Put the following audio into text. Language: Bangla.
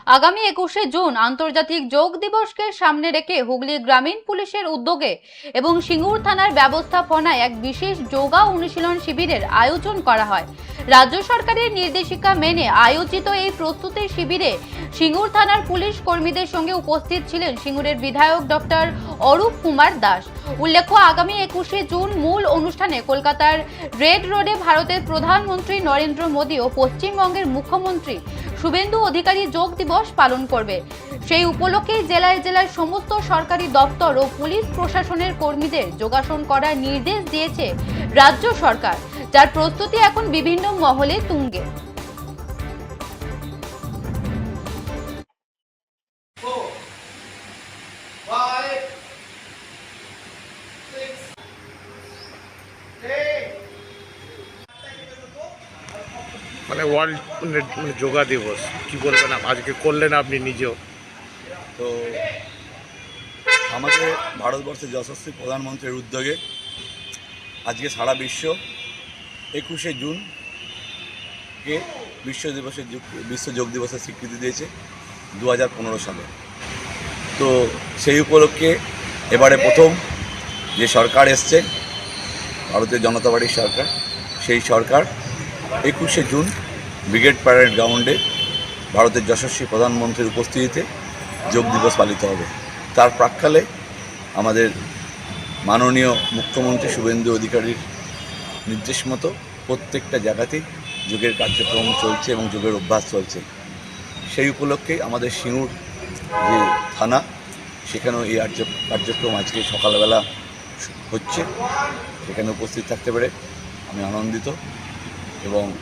আগামী 21শে জুন আন্তর্জাতিক যোগ দিবসকে সামনে রেখে হুগলি গ্রামীণ পুলিশের উদ্যোগে এবং সিঙ্গুর থানার ব্যবস্থাপনায় এক বিশেষ যোগা অনুশীলন শিবিরের আয়োজন করা হয়। রাজ্য সরকারের নির্দেশিকা মেনে আয়োজিত এই প্রস্তুতি শিবিরে সিঙ্গুর থানার পুলিশ কর্মীদের সঙ্গে উপস্থিত ছিলেন সিঙ্গুরের বিধায়ক ডক্টর অরূপ কুমার দাস। উল্লেখ্য, আগামী 21শে জুন মূল অনুষ্ঠানে কলকাতার রেড রোডে ভারতের প্রধানমন্ত্রী নরেন্দ্র মোদী ও পশ্চিমবঙ্গের মুখ্যমন্ত্রী শুভেন্দু অধিকারী যোগ দিবস পালন করবে। সেই উপলক্ষে জেলায় জেলায় সমস্ত সরকারি দপ্তর ও পুলিশ প্রশাসনের কর্মীদের যোগাসন করার নির্দেশ দিয়েছে রাজ্য সরকার, যার প্রস্তুতি এখন বিভিন্ন মহলে তুঙ্গে। মানে ওয়ার্ল্ড যোগা দিবস কি বলবেন, আজকে করলেন আপনি নিজেও? তো আমাদের ভারতবর্ষের যশস্বী প্রধানমন্ত্রীর উদ্যোগে আজকে সারা বিশ্ব 21শে জুনকে বিশ্ব যোগ দিবসের স্বীকৃতি দিয়েছে 2015 সালে। তো সেই উপলক্ষে এবারে প্রথম যে সরকার এসছে, ভারতীয় জনতা পার্টির সরকার, সেই সরকার 21শে জুন ব্রিগেড প্যারেড গ্রাউন্ডে ভারতের যশস্বী প্রধানমন্ত্রীর উপস্থিতিতে যোগ দিবস পালিত হবে। তার প্রাক্কালে আমাদের মাননীয় মুখ্যমন্ত্রী শুভেন্দু অধিকারীর নির্দেশ মতো প্রত্যেকটা জায়গাতেই যোগের কার্যক্রম চলছে এবং যোগের অভ্যাস চলছে। সেই উপলক্ষে আমাদের সিঙ্গুর যে থানা, সেখানেও এই কার্যক্রম আজকে সকালবেলা হচ্ছে। সেখানে উপস্থিত থাকতে পেরে আমি আনন্দিত এবং